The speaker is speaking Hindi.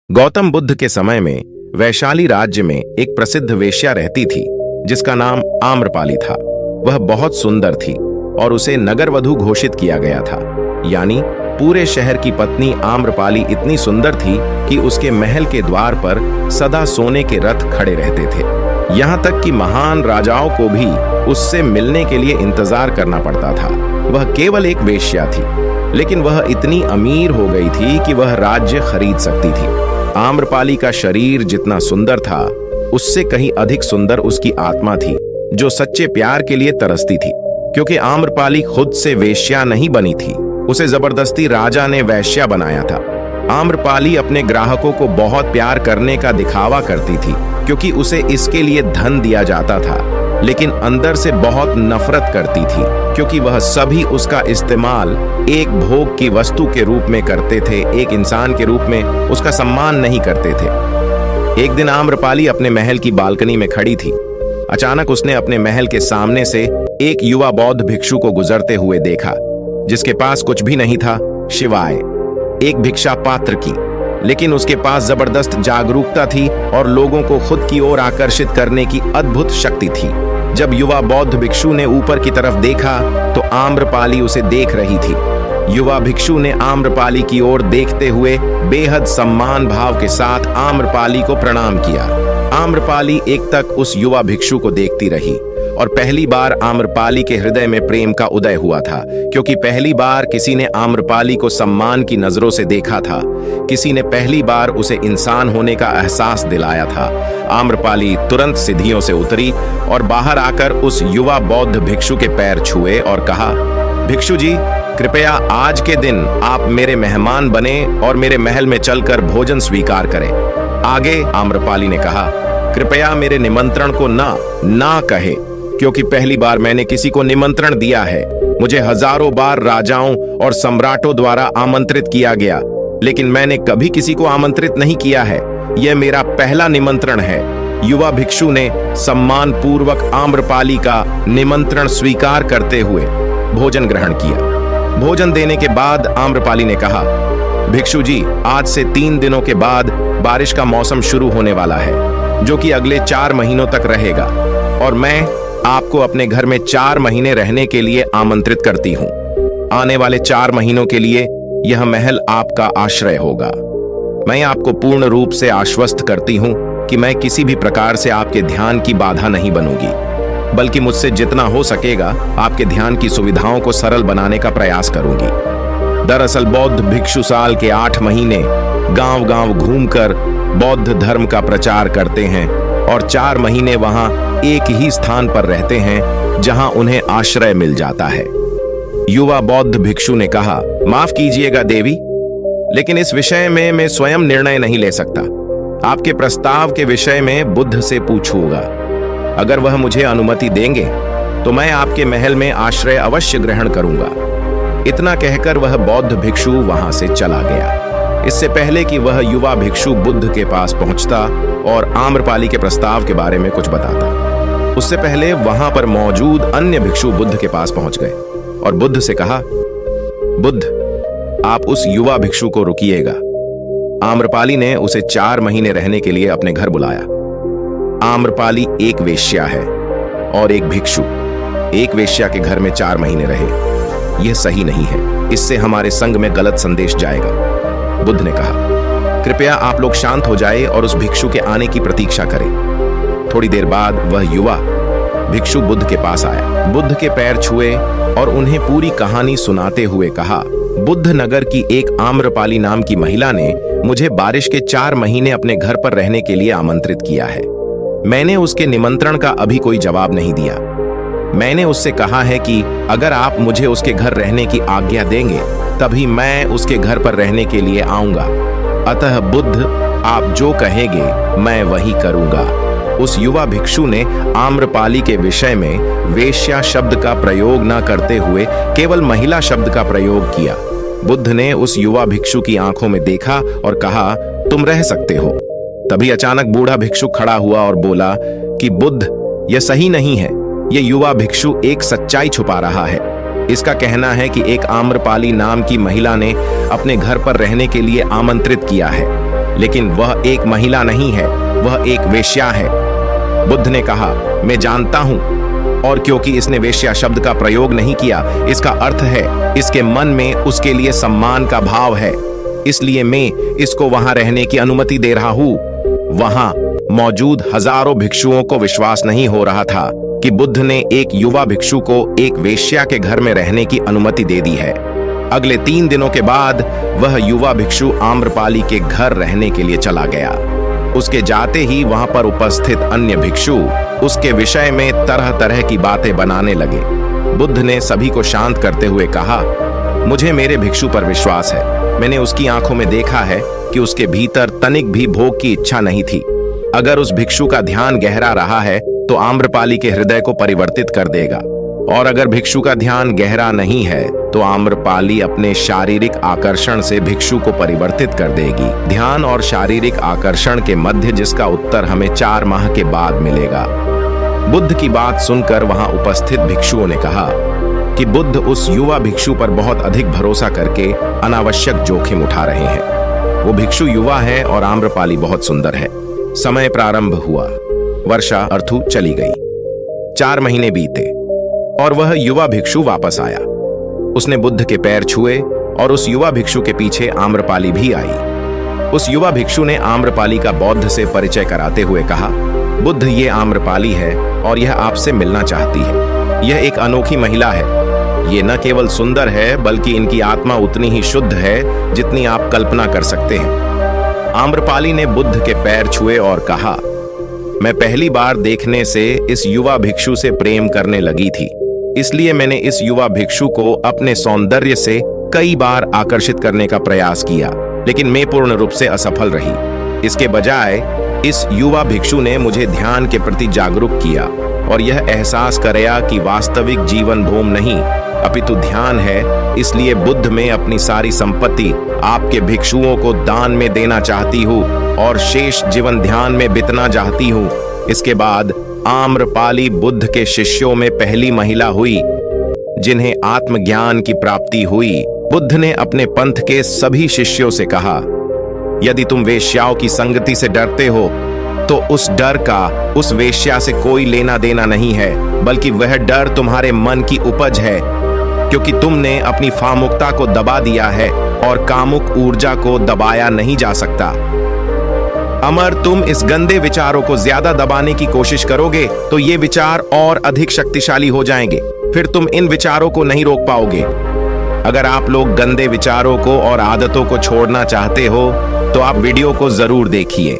गौतम बुद्ध के समय में वैशाली राज्य में एक प्रसिद्ध वेश्या रहती थी जिसका नाम आम्रपाली था। वह बहुत सुंदर थी और उसे नगरवधु घोषित किया गया था, यानी पूरे शहर की पत्नी आम्रपाली इतनी सुंदर थी कि उसके महल के द्वार पर सदा सोने के रथ खड़े रहते थे। यहाँ तक कि महान राजाओं को भी उससे मिलने के लिए इंतजार करना पड़ता था। वह केवल एक वेश्या थी, लेकिन वह इतनी अमीर हो गई थी कि वह राज्य खरीद सकती थी। आम्रपाली का शरीर जितना सुंदर था, उससे कहीं अधिक सुंदर उसकी आत्मा थी, जो सच्चे प्यार के लिए तरसती थी। क्योंकि आम्रपाली खुद से वेश्या नहीं बनी थी, उसे जबरदस्ती राजा ने वेश्या बनाया था। आम्रपाली अपने ग्राहकों को बहुत प्यार करने का दिखावा करती थी, क्योंकि उसे इसके लिए धन दिया जाता था, लेकिन अंदर से बहुत नफरत करती थी, क्योंकि वह सभी उसका इस्तेमाल एक भोग की वस्तु के रूप में करते थे, एक इंसान के रूप में उसका सम्मान नहीं करते थे। एक दिन आम्रपाली अपने महल की बालकनी में खड़ी थी। अचानक उसने अपने महल के सामने से एक युवा बौद्ध भिक्षु को गुजरते हुए देखा, जिसके पास कुछ भी नहीं था सिवाय एक भिक्षा पात्र की, लेकिन उसके पास जबरदस्त जागरूकता थी और लोगों को खुद की ओर आकर्षित करने की अद्भुत शक्ति थी। जब युवा बौद्ध भिक्षु ने ऊपर की तरफ देखा तो आम्रपाली उसे देख रही थी। युवा भिक्षु ने आम्रपाली की ओर देखते हुए बेहद सम्मान भाव के साथ आम्रपाली को प्रणाम किया। आम्रपाली एक तक उस युवा भिक्षु को देखती रही और पहली बार आम्रपाली के हृदय में प्रेम का उदय हुआ था, क्योंकि पहली बार किसी ने आम्रपाली को सम्मान की नजरों से देखा था। किसी ने पहली बार उसे इंसान होने का एहसास दिलाया था। आम्रपाली तुरंत सीढ़ियों से उतरी और बाहर आकर उस युवा बौद्ध भिक्षु के पैर छुए और कहा, भिक्षु जी, कृपया आज के दिन आप मेरे मेहमान बने और मेरे महल में चलकर भोजन स्वीकार करें। आगे आम्रपाली ने कहा, कृपया मेरे निमंत्रण को ना कहे, क्योंकि पहली बार मैंने किसी को निमंत्रण दिया है। मुझे हजारों बार राजाओं और सम्राटों द्वारा आमंत्रित किया गया, लेकिन मैंने कभी किसी को आमंत्रित नहीं किया है। यह मेरा पहला निमंत्रण है। युवा भिक्षु ने सम्मान पूर्वक आम्रपाली का निमंत्रण स्वीकार करते हुए भोजन ग्रहण किया। भोजन देने के बाद आम्रपाली ने कहा, भिक्षु जी, आज से 3 दिनों के बाद बारिश का मौसम शुरू होने वाला है, जो कि अगले 4 महीनों तक रहेगा, और मैं आपको अपने घर में 4 महीने रहने के लिए आमंत्रित करती हूँ। आने वाले 4 महीनों के लिए यह महल आपका आश्रय होगा। मैं आपको पूर्ण रूप से आश्वस्त करती हूँ कि मैं किसी भी प्रकार से आपके ध्यान की बाधा नहीं बनूंगी, बल्कि मुझसे जितना हो सकेगा आपके ध्यान की सुविधाओं को सरल बनाने का प्रयास करूंगी। दरअसल बौद्ध भिक्षु साल के 8 महीने गांव-गांव घूमकर बौद्ध धर्म का प्रचार करते हैं और 4 महीने वहां एक ही स्थान पर रहते हैं, जहां उन्हें आश्रय मिल जाता है। युवा बौद्ध भिक्षु ने कहा, माफ कीजिएगा देवी, लेकिन इस विषय में मैं स्वयं निर्णय नहीं ले सकता। आपके प्रस्ताव के विषय में बुद्ध से पूछूंगा। अगर वह मुझे अनुमति देंगे तो मैं आपके महल में आश्रय अवश्य ग्रहण करूंगा। इतना कहकर वह बौद्ध भिक्षु वहां से चला गया। इससे पहले कि वह युवा भिक्षु बुद्ध के पास पहुंचता और आम्रपाली के प्रस्ताव के बारे में कुछ बताता, उससे पहले वहां पर मौजूद अन्य भिक्षु बुद्ध के पास पहुंच गए और बुद्ध से कहा, बुद्ध, आप उस युवा भिक्षु को रुकिएगा। आम्रपाली ने उसे 4 महीने रहने के लिए अपने घर बुलाया। आम्रपाली एक वेश्या है और एक भिक्षु एक वेश्या के घर में 4 महीने रहे। यह सही नहीं है, इससे हमारे संघ में गलत संदेश जाएगा। बुद्ध ने कहा, कृपया आप लोग शांत हो जाए और उस भिक्षु के आने की प्रतीक्षा करें। थोड़ी देर बाद वह युवा भिक्षु बुद्ध के पास आया। बुद्ध के पैर छुए और उन्हें पूरी कहानी सुनाते हुए कहा, बुद्ध नगर की एक आम्रपाली नाम की महिला ने मुझे बारिश के 4 महीने अपने घर पर रहने के लिए आमंत्रित किया है। मैंने उसके निमंत्रण का अभी कोई जवाब नहीं दिया। मैंने उससे कहा है कि अगर आप मुझे उसके घर रहने की आज्ञा देंगे, तभी मैं उसके घर पर रहने के लिए आऊंगा। अतः बुद्ध, आप जो कहेंगे मैं वही करूंगा। उस युवा भिक्षु ने आम्रपाली के विषय में वेश्या शब्द का प्रयोग न करते हुए केवल महिला शब्द का प्रयोग किया। बुद्ध ने उस युवा भिक्षु की आंखों में देखा और कहा, तुम रह सकते हो। तभी अचानक बूढ़ा भिक्षु खड़ा हुआ और बोला कि बुद्ध, यह सही नहीं है। यह युवा भिक्षु एक सच्चाई छुपा रहा है। इसका कहना है कि एक आम्रपाली नाम की महिला ने अपने घर पर रहने के लिए आमंत्रित किया है, लेकिन वह एक महिला नहीं है, वह एक वेश्या है। बुद्ध ने कहा, मैं जानता हूं, और क्योंकि इसने वेश्या शब्द का प्रयोग नहीं किया, इसका अर्थ है इसके मन में उसके लिए सम्मान का भाव है, इसलिए मैं इसको वहां रहने की अनुमति दे रहा हूं। वहां मौजूद हजारों भिक्षुओं को विश्वास नहीं हो रहा था कि बुद्ध ने एक युवा भिक्षु को एक वेश्या के घर में रहने की अनुमति दे दी है। अगले 3 दिनों के बाद वह युवा भिक्षु आम्रपाली के घर रहने के लिए चला गया। उसके जाते ही वहां पर उपस्थित अन्य भिक्षु उसके विषय में तरह तरह की बातें बनाने लगे। बुद्ध ने सभी को शांत करते हुए कहा, मुझे मेरे भिक्षु पर विश्वास है। मैंने उसकी आंखों में देखा है कि उसके भीतर तनिक भी भोग की इच्छा नहीं थी। अगर उस भिक्षु का ध्यान गहरा रहा है तो आम्रपाली के हृदय को परिवर्तित कर देगा, और अगर भिक्षु का ध्यान गहरा नहीं है तो आम्रपाली अपने शारीरिक आकर्षण से भिक्षु को परिवर्तित कर देगी। ध्यान और शारीरिक आकर्षण के मध्य जिसका उत्तर हमें 4 माह के बाद मिलेगा। बुद्ध की बात सुनकर वहां उपस्थित भिक्षुओं ने कहा कि बुद्ध उस युवा भिक्षु पर बहुत अधिक भरोसा करके अनावश्यक जोखिम उठा रहे हैं। वो भिक्षु युवा है और आम्रपाली बहुत सुंदर है। समय प्रारंभ हुआ, वर्षा अर्थु चली गई। 4 महीने बीते और वह युवा भिक्षु वापस आया। उसने बुद्ध के पैर छुए और उस युवा भिक्षु के पीछे आम्रपाली भी आई। उस युवा भिक्षु ने आम्रपाली का बौद्ध से परिचय कराते हुए कहा, बुद्ध, ये आम्रपाली है और यह आपसे मिलना चाहती है। यह एक अनोखी महिला है। ये न केवल सुंदर है बल्कि इनकी आत्मा उतनी ही शुद्ध है जितनी आप कल्पना कर सकते हैं। आम्रपाली ने बुद्ध के पैर छुए और कहा, मैं पहली बार देखने से इस युवा भिक्षु से प्रेम करने लगी थी, इसलिए मैंने इस युवा भिक्षु को अपने सौंदर्य से कई बार आकर्षित करने का प्रयास किया, लेकिन मैं पूर्ण रूप से असफल रही। इसके बजाय इस युवा भिक्षु ने मुझे ध्यान के प्रति जागरूक किया और यह एहसास कराया कि वास्तविक जीवन भोग नहीं अपितु ध्यान है। इसलिए बुद्ध में अपनी सारी संपत्ति आपके भिक्षुओं को दान में देना चाहती हूँ और शेष जीवन ध्यान में बिताना चाहती हूँ। इसके बाद आम्रपाली बुद्ध के शिष्यों में पहली महिला हुई जिन्हें आत्मज्ञान की प्राप्ति हुई। बुद्ध ने अपने पंथ के सभी शिष्यों से कहा, यदि तुम वेश्याओं की संगति से डरते हो तो उस डर का उस वेश्या से कोई लेना देना नहीं है, बल्कि वह डर तुम्हारे मन की उपज है, क्योंकि तुमने अपनी फामुकता को दबा दिया है और कामुक ऊर्जा को दबाया नहीं जा सकता। अमर तुम इस गंदे विचारों को ज्यादा दबाने की कोशिश करोगे तो ये विचार और अधिक शक्तिशाली हो जाएंगे, फिर तुम इन विचारों को नहीं रोक पाओगे। अगर आप लोग गंदे विचारों को और आदतों को छोड़ना चाहते हो तो आप वीडियो को जरूर देखिए।